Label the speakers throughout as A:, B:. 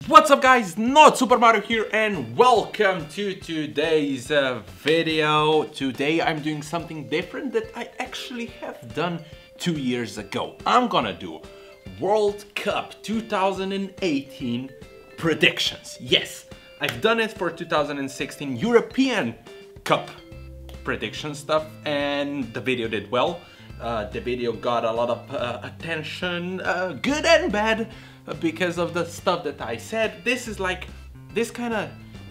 A: What's up guys, Not Super Mario here and welcome to today's video. Today I'm doing something different that I actually have done 2 years ago. I'm gonna do World Cup 2018 predictions. Yes, I've done it for 2016 European Cup prediction stuff and the video did well. The video got a lot of attention, good and bad, because of the stuff that I said. This kind of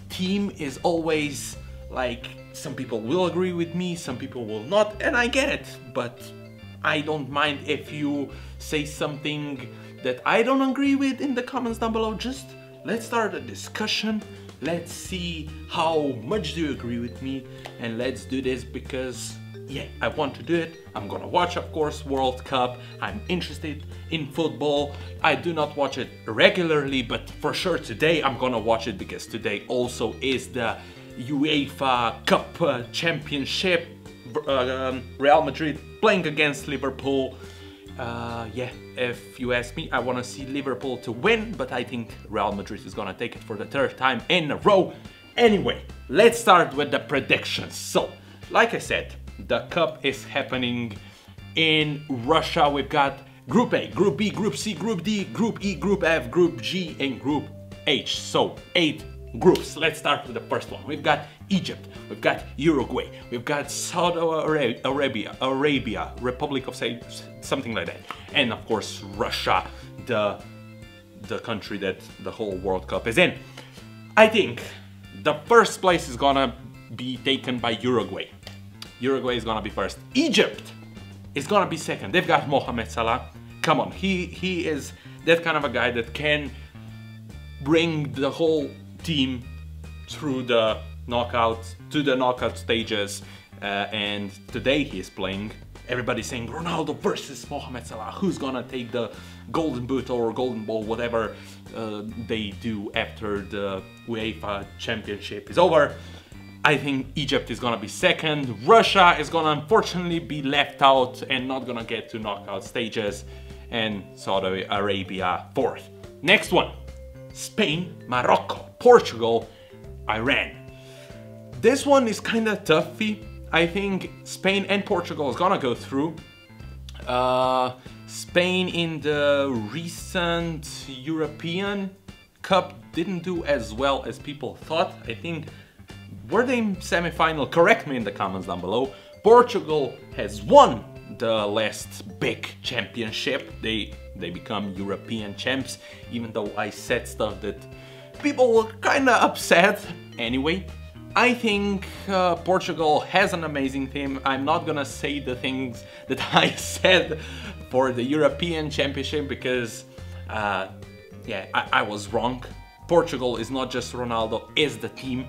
A: team is always like, some people will agree with me, some people will not, and I get it, but I don't mind if you say something that I don't agree with in the comments down below. Just let's start a discussion. Let's see how much do you agree with me, and let's do this because yeah, I want to do it. I'm gonna watch, of course, World Cup. I'm interested in football. I do not watch it regularly, but for sure today I'm gonna watch it because today also is the UEFA Cup Championship. Real Madrid playing against Liverpool. Yeah, if you ask me, I want to see Liverpool to win, but I think Real Madrid is gonna take it for the third time in a row. Anyway, let's start with the predictions. So, like I said, the cup is happening in Russia. We've got Group A, Group B, Group C, Group D, Group E, Group F, Group G, and Group H. So 8 groups. Let's start with the first one. We've got Egypt, we've got Uruguay, we've got Saudi Arabia, Republic of something like that, and of course Russia, the country that the whole World Cup is in. I think the first place is gonna be taken by Uruguay. Uruguay is gonna be first. Egypt is gonna be second. They've got Mohamed Salah. Come on, he is that kind of a guy that can bring the whole team through the knockouts, to the knockout stages, and today he is playing. Everybody's saying Ronaldo versus Mohamed Salah. Who's gonna take the golden boot or golden ball, whatever they do after the UEFA Championship is over. I think Egypt is gonna be second. Russia is gonna unfortunately be left out and not gonna get to knockout stages. And Saudi Arabia fourth. Next one, Spain, Morocco, Portugal, Iran. This one is kind of toughy. I think Spain and Portugal is gonna go through. Spain in the recent European Cup didn't do as well as people thought. I think, were they in semi-final? Correct me in the comments down below. Portugal has won the last big championship. They become European champs, even though I said stuff that people were kind of upset. Anyway, I think Portugal has an amazing team. I'm not gonna say the things that I said for the European Championship because yeah, I was wrong. Portugal is not just Ronaldo, it's the team.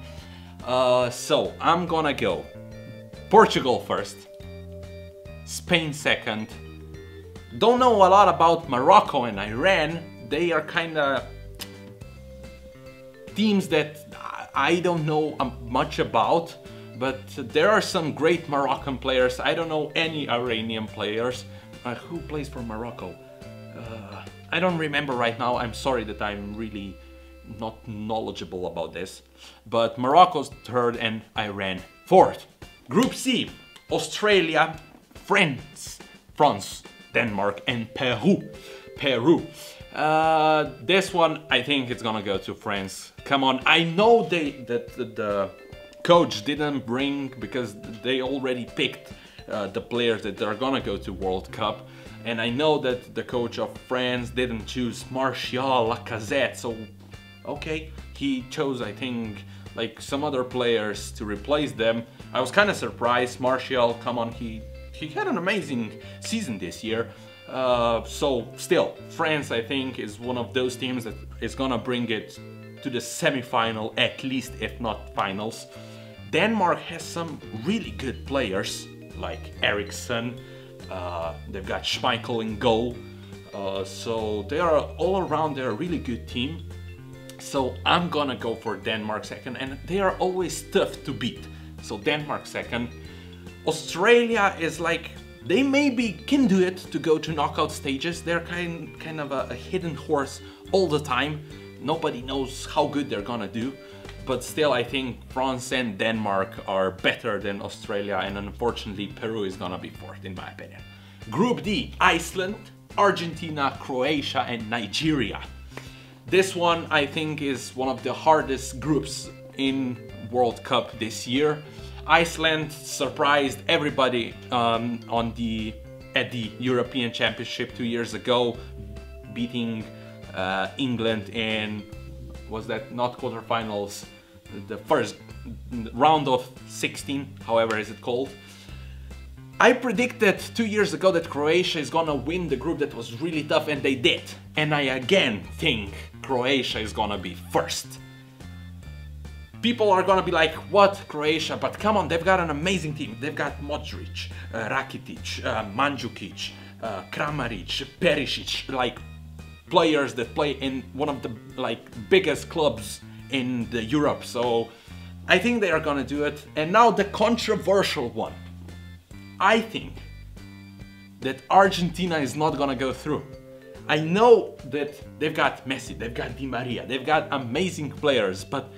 A: So I'm gonna go Portugal first, Spain second. Don't know a lot about Morocco and Iran. They are kinda teams that I don't know much about, but there are some great Moroccan players. I don't know any Iranian players. Who plays for Morocco? I don't remember right now. I'm sorry that I'm really not knowledgeable about this, but Morocco's third and Iran fourth. Group C, Australia, France, Denmark, and Peru. This one, I think it's gonna go to France. Come on, I know that the coach didn't bring, because they already picked the players that are gonna go to World Cup, and I know that the coach of France didn't choose Martial, Lacazette, so okay, he chose, I think, like some other players to replace them. I was kind of surprised. Martial, come on, he had an amazing season this year. So still, France, I think, is one of those teams that is gonna bring it to the semi-final at least, if not finals. Denmark has some really good players like Eriksen. They've got Schmeichel in goal. So they are all around, they're a really good team. So I'm gonna go for Denmark second, and they are always tough to beat. So Denmark second. Australia is like, they maybe can do it to go to knockout stages. They're kind of a hidden horse all the time. Nobody knows how good they're gonna do, but still I think France and Denmark are better than Australia, and unfortunately Peru is gonna be fourth in my opinion. Group D, Iceland, Argentina, Croatia and Nigeria. This one I think is one of the hardest groups in World Cup this year. Iceland surprised everybody at the European Championship 2 years ago, beating England in, was that not quarterfinals, the first round of 16, however is it called. I predicted 2 years ago that Croatia is gonna win the group that was really tough, and they did. And I again think Croatia is gonna be first. People are gonna be like, what, Croatia? But come on, they've got an amazing team. They've got Modric, Rakitic, Mandzukic, Kramaric, Perisic, like players that play in one of the biggest clubs in the Europe. So I think they are gonna do it. And now the controversial one. I think that Argentina is not gonna go through. I know that they've got Messi, they've got Di Maria, they've got amazing players, but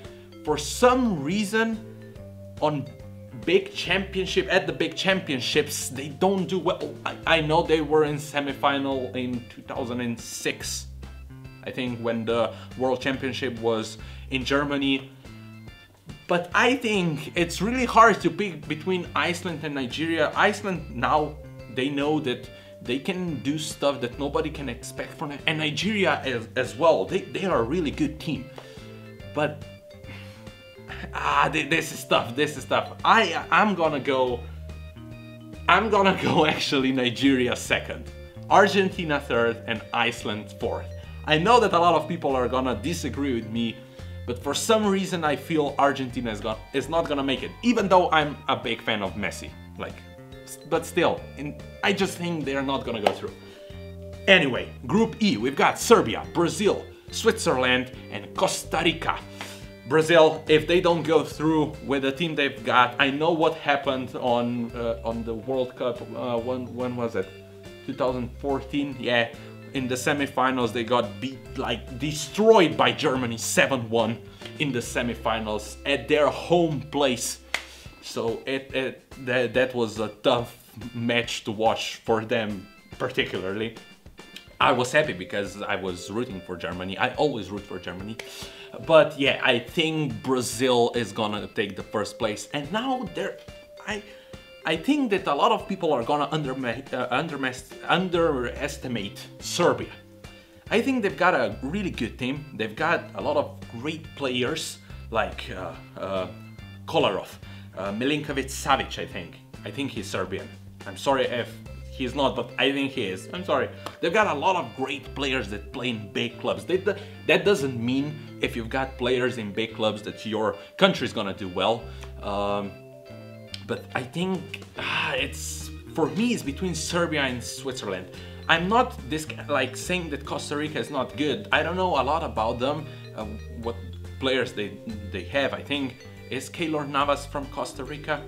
A: for some reason at the big championships, they don't do well. I know they were in semi-final in 2006, I think, when the World Championship was in Germany. But I think it's really hard to pick between Iceland and Nigeria. Iceland now, they know that they can do stuff that nobody can expect from them. And Nigeria as well, they are a really good team. But this is tough. I'm gonna go actually Nigeria second, Argentina third and Iceland fourth. I know that a lot of people are gonna disagree with me, but for some reason I feel Argentina is not gonna make it, even though I'm a big fan of Messi. But still, I just think they're not gonna go through. Anyway, Group E, we've got Serbia, Brazil, Switzerland and Costa Rica. Brazil, if they don't go through with the team they've got, I know what happened on the World Cup, when was it? 2014, yeah. In the semifinals, they got beat, destroyed by Germany 7-1 in the semifinals at their home place. So that was a tough match to watch for them particularly. I was happy because I was rooting for Germany. I always root for Germany. But yeah, I think Brazil is gonna take the first place. And now I think that a lot of people are gonna underestimate Serbia. I think they've got a really good team. They've got a lot of great players like Kolarov, Milinkovic Savic, I think he's Serbian. I'm sorry if he's not, but I think he is. I'm sorry. They've got a lot of great players that play in big clubs. That doesn't mean if you've got players in big clubs that your country's gonna do well. But I think for me it's between Serbia and Switzerland. I'm not saying that Costa Rica is not good. I don't know a lot about them, what players they have. I think is Keylor Navas from Costa Rica?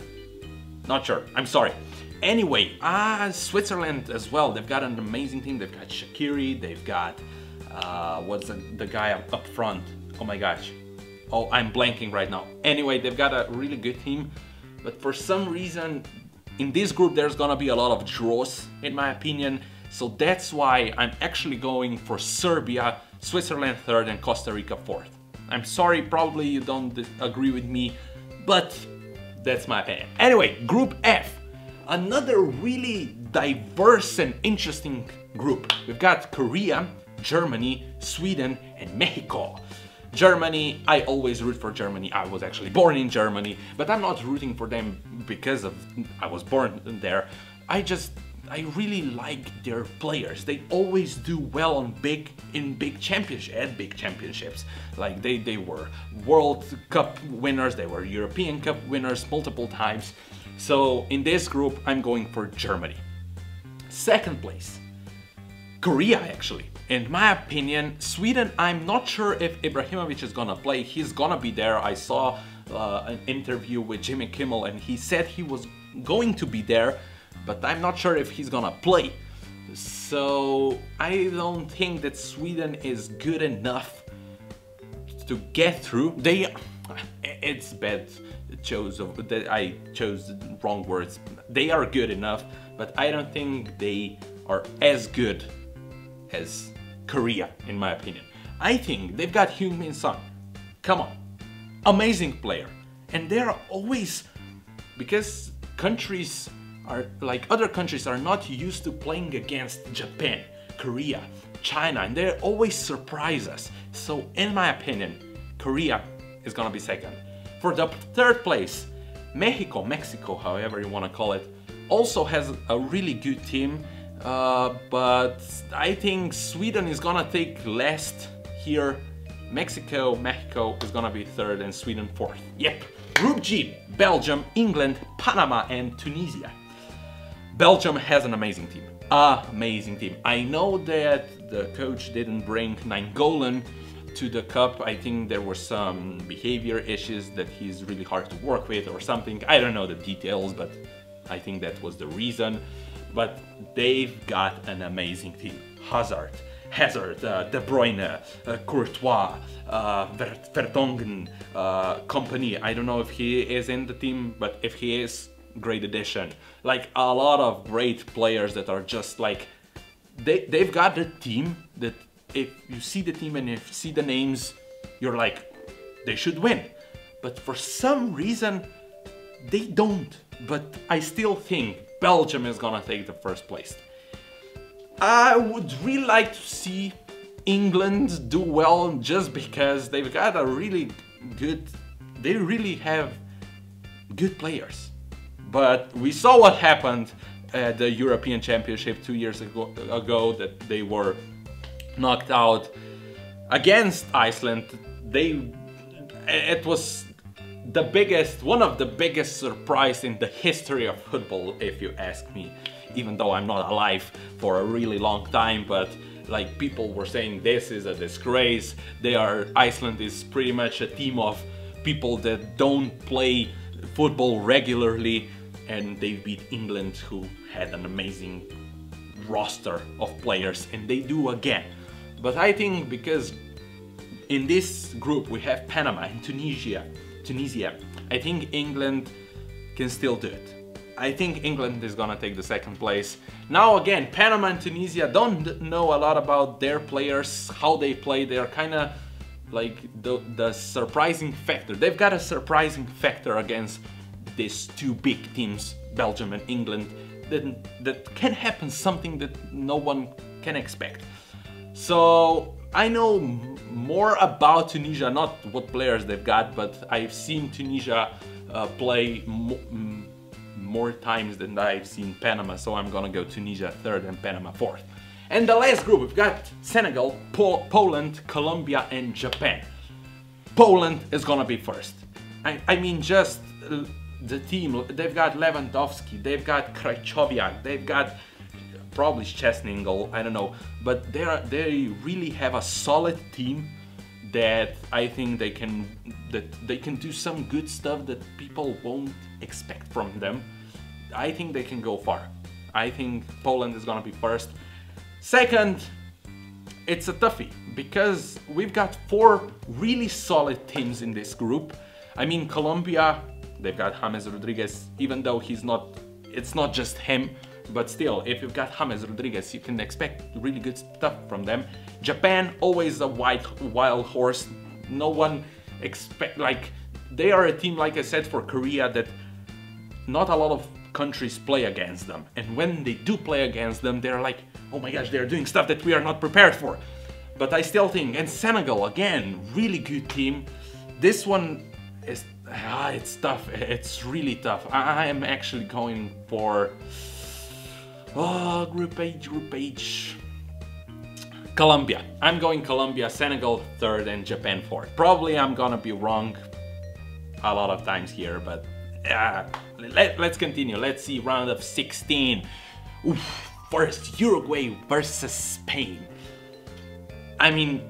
A: Not sure. I'm sorry. Anyway, Switzerland as well. They've got an amazing team. They've got Shaqiri. They've got what's the guy up front? Oh my gosh. Oh, I'm blanking right now. Anyway, they've got a really good team. But for some reason, in this group, there's gonna be a lot of draws, in my opinion. So that's why I'm actually going for Serbia, Switzerland third, and Costa Rica fourth. I'm sorry, probably you don't agree with me, but that's my opinion. Anyway, Group F, another really diverse and interesting group. We've got Korea, Germany, Sweden, and Mexico. Germany, I always root for Germany. I was actually born in Germany, but I'm not rooting for them because I was born there. I really like their players. They always do well in big championships. Like they were World Cup winners, they were European Cup winners multiple times. So in this group, I'm going for Germany. Second place, Korea actually. In my opinion, Sweden, I'm not sure if Ibrahimovic is gonna play. He's gonna be there. I saw an interview with Jimmy Kimmel and he said he was going to be there, but I'm not sure if he's gonna play. So I don't think that Sweden is good enough to get through. It's bad. I chose the wrong words. They are good enough, but I don't think they are as good as Korea, in my opinion. I think they've got Heung-min Son. Come on, amazing player, and they're always, because countries are like other countries are not used to playing against Japan, Korea, China, and they always surprise us. So in my opinion, Korea is gonna be second. For the third place, Mexico, however you want to call it, also has a really good team, but I think Sweden is gonna take last here. Mexico is gonna be third and Sweden fourth. Yep. Group G, Belgium, England, Panama and Tunisia. Belgium has an amazing team. Amazing team. I know that the coach didn't bring Nainggolan to the cup. I think there were some behavior issues that he's really hard to work with or something. I don't know the details, but I think that was the reason. But they've got an amazing team. Hazard, De Bruyne, Courtois, Vertonghen, Company. I don't know if he is in the team, but if he is, great addition. Like a lot of great players that are just like, they've got the team that if you see the team and if you see the names, you're like, they should win. But for some reason, they don't. But I still think Belgium is gonna take the first place. I would really like to see England do well just because they've got a really good, they really have good players. But we saw what happened at the European Championship 2 years ago that they were knocked out against Iceland. It was one of the biggest surprise in the history of football, if you ask me. Even though I'm not alive for a really long time, but like people were saying this is a disgrace. Iceland is pretty much a team of people that don't play football regularly, and they beat England, who had an amazing roster of players, and they do again. But I think because in this group we have Panama and Tunisia, I think England can still do it. I think England is gonna take the second place. Now again, Panama and Tunisia don't know a lot about their players, how they play. They're kind of like the surprising factor. They've got a surprising factor against these two big teams, Belgium and England, that can happen, something that no one can expect. So I know more about Tunisia, not what players they've got, but I've seen Tunisia play more times than I've seen Panama, so I'm gonna go Tunisia third and Panama fourth. And the last group, we've got Senegal, Poland, Colombia and Japan. Poland is gonna be first. I mean, just the team, they've got Lewandowski, they've got Krychowiak, they've got probably Szczesny in goal, I don't know, but they really have a solid team that I think they can do some good stuff that people won't expect from them. I think they can go far. I think Poland is gonna be first. Second, it's a toughie because we've got 4 really solid teams in this group. I mean, Colombia, they've got James Rodriguez, even though it's not just him, but still, if you've got James Rodriguez, you can expect really good stuff from them. Japan, always a wild horse. No one they are a team, like I said, for Korea, that not a lot of countries play against them. And when they do play against them, they're like, oh my gosh, they're doing stuff that we are not prepared for. But I still think, and Senegal, again, really good team. This one is, it's tough, it's really tough. I am actually going for, Group H. Colombia. I'm going Colombia, Senegal third and Japan fourth. Probably I'm gonna be wrong a lot of times here, but let's continue. Let's see round of 16. Oof, first Uruguay versus Spain. I mean,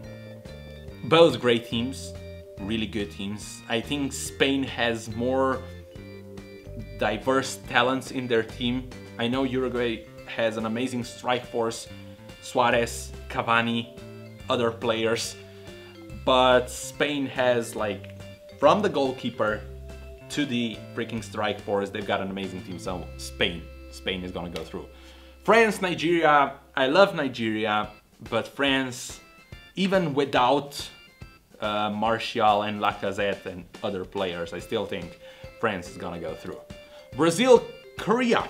A: both great teams, really good teams. I think Spain has more diverse talents in their team. I know Uruguay has an amazing strike force, Suarez, Cavani, other players, but Spain has, like, from the goalkeeper to the freaking strike force, they've got an amazing team. So Spain is gonna go through. France, Nigeria, I love Nigeria, but France, even without Martial and Lacazette and other players, I still think France is gonna go through. Brazil, Korea.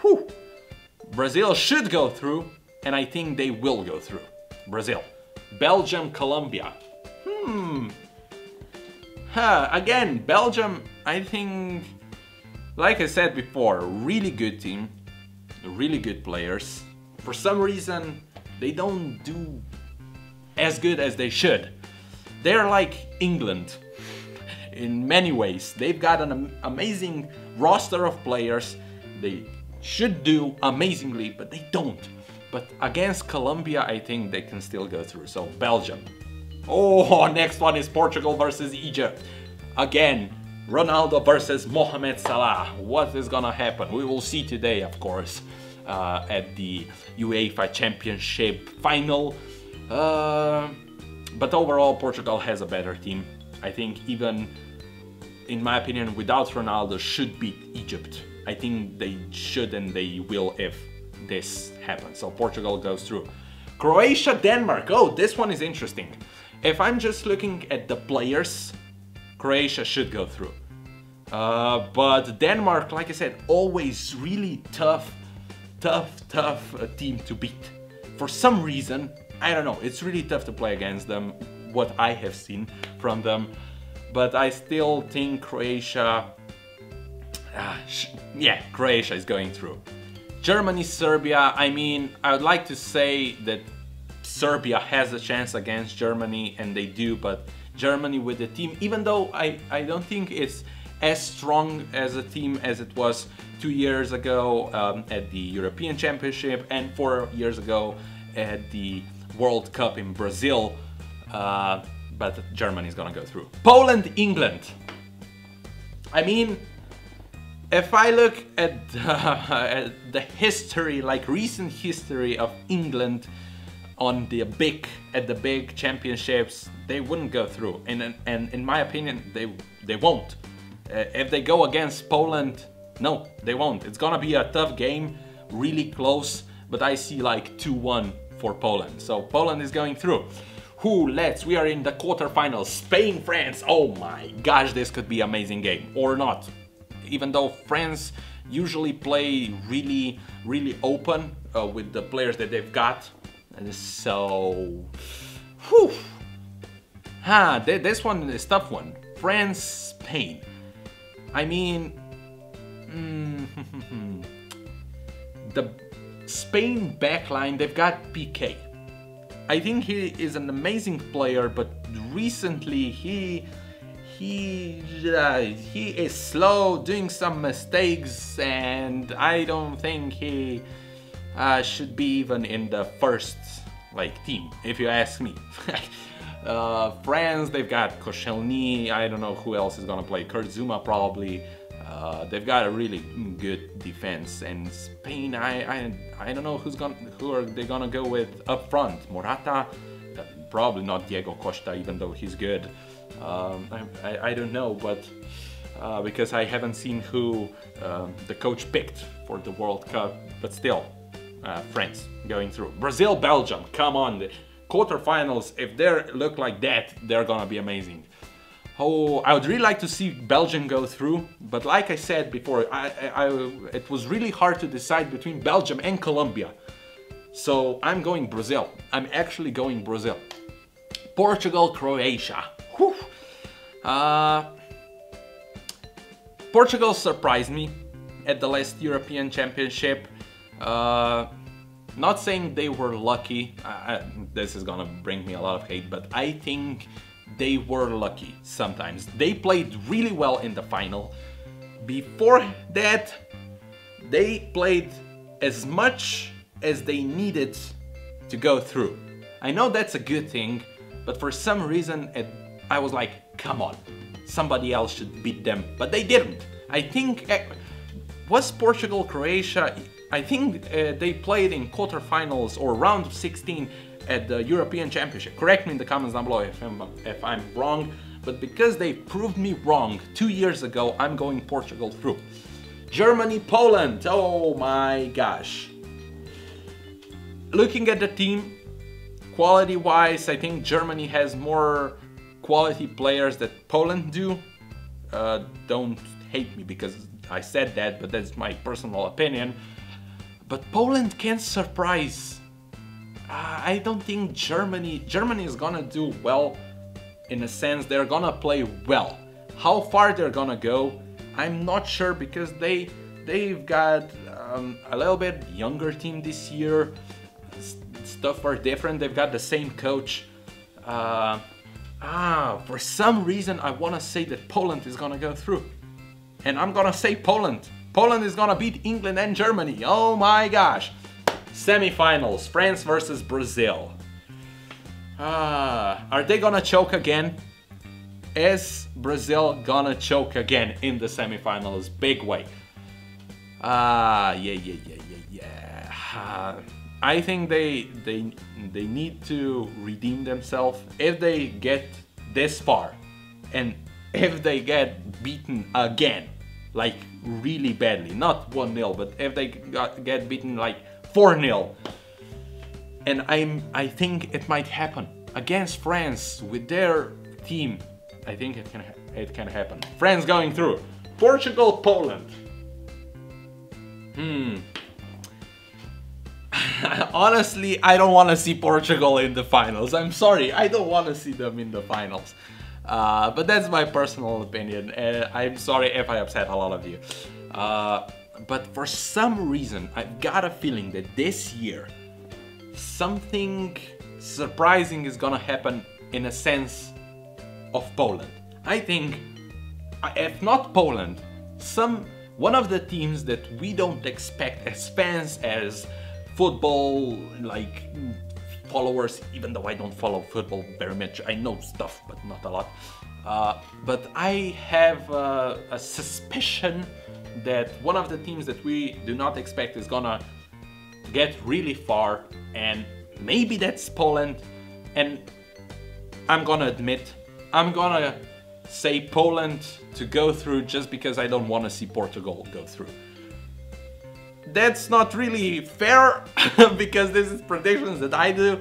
A: Whew. Brazil should go through, and I think they will go through. Brazil. Belgium, Colombia. Again, Belgium, I think, like I said before, really good team, really good players. For some reason, they don't do as good as they should. They're like England in many ways. They've got an amazing roster of players. They should do amazingly, but they don't. But against Colombia, I think they can still go through. So Belgium. Oh, next one is Portugal versus Egypt. Again, Ronaldo versus Mohamed Salah. What is gonna happen? We will see today, of course, at the UEFA Championship final. But overall, Portugal has a better team. I think even, in my opinion, without Ronaldo, should beat Egypt. I think they should and they will if this happens. So Portugal goes through. Croatia, Denmark. Oh, this one is interesting. If I'm just looking at the players, Croatia should go through. But Denmark, like I said, always really tough team to beat. For some reason, I don't know, it's really tough to play against them, what I have seen from them. But I still think Croatia, yeah, Croatia is going through. Germany, Serbia, I mean, I would like to say that Serbia has a chance against Germany, and they do, but Germany with the team, even though I don't think it's as strong as a team as it was 2 years ago at the European Championship and 4 years ago at the World Cup in Brazil, but Germany is gonna go through. Poland, England. I mean, if I look at the history, like recent history of England on the big championships, they wouldn't go through, and in my opinion, they won't. If they go against Poland, no, they won't. It's gonna be a tough game, really close, but I see like 2-1 for Poland. So Poland is going through. We are in the quarterfinals. Spain, France. Oh my gosh, this could be an amazing game, or not. Even though France usually play really open with the players that they've got. So, this one is a tough one. France, Spain. I mean, the Spain backline, they've got Piqué. I think he is an amazing player, but recently he is slow, doing some mistakes, and I don't think he should be even in the first team, if you ask me. France, they've got Koscielny, I don't know who else is gonna play, Kurt Zouma probably. They've got a really good defense, and Spain, I don't know who are they gonna go with up front. Morata, probably not Diego Costa, even though he's good. I don't know, but because I haven't seen who the coach picked for the World Cup, but still, France going through. Brazil, Belgium, come on, the quarterfinals, if they look like that, they're gonna be amazing. Oh, I would really like to see Belgium go through, but like I said before, it was really hard to decide between Belgium and Colombia. So I'm going Brazil. I'm actually going Brazil. Portugal, Croatia. Whew. Portugal surprised me at the last European Championship. Not saying they were lucky, this is gonna bring me a lot of hate, but I think they were lucky sometimes. They played really well in the final. Before that, they played as much as they needed to go through. I know that's a good thing, but for some reason I was like, come on, somebody else should beat them, but they didn't. I think, was Portugal, Croatia, I think they played in quarterfinals or round of 16 at the European Championship. Correct me in the comments down below if I'm wrong, but because they proved me wrong 2 years ago, I'm going Portugal through. Germany, Poland, oh my gosh. Looking at the team, quality-wise, I think Germany has more quality players that Poland do. Don't hate me because I said that, but that's my personal opinion. But Poland can surprise. I don't think Germany is gonna do well, in a sense they're gonna play well. How far they're gonna go, I'm not sure, because they've got a little bit younger team this year. Stuff are different. They've got the same coach. For some reason I wanna say that Poland is gonna go through. And I'm gonna say Poland. Poland is gonna beat England and Germany. Oh my gosh. Semi-finals, France versus Brazil. Are they gonna choke again? Is Brazil gonna choke again in the semi-finals? Big way. I think they need to redeem themselves. If they get this far, and if they get beaten again, like really badly, not 1-0, but if they get beaten like 4-0, and I think it might happen against France with their team. I think it can happen. France going through. Portugal, Poland. Honestly, I don't want to see Portugal in the finals. I'm sorry, I don't want to see them in the finals. But that's my personal opinion, and I'm sorry if I upset a lot of you. But for some reason, I've got a feeling that this year, something surprising is gonna happen in a sense of Poland. I think, if not Poland, one of the teams that we don't expect as fans, as football like followers, even though I don't follow football very much. I know stuff, but not a lot. But I have a suspicion that one of the teams that we do not expect is gonna get really far, and maybe that's Poland. And I'm gonna admit, I'm gonna say Poland to go through just because I don't want to see Portugal go through. That's not really fair because this is predictions that I do.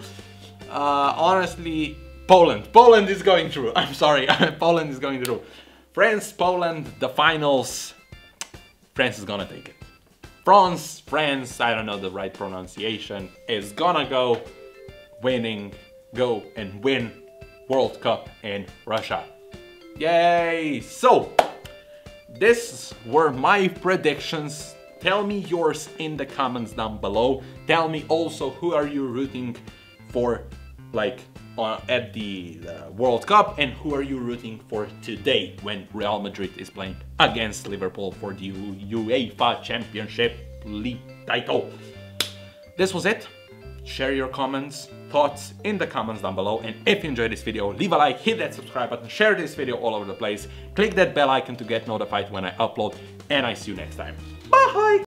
A: Honestly, Poland is going through. I'm sorry, Poland is going through. France, Poland, the finals. France is gonna take it. France, I don't know the right pronunciation, is gonna go and win World Cup in Russia. Yay! So, these were my predictions. Tell me yours in the comments down below. Tell me also who are you rooting for, like at the World Cup, and who are you rooting for today when Real Madrid is playing against Liverpool for the UEFA Championship League title. This was it. Share your comments, thoughts in the comments down below, and if you enjoyed this video, leave a like, hit that subscribe button, share this video all over the place, click that bell icon to get notified when I upload, and I see you next time. Bye!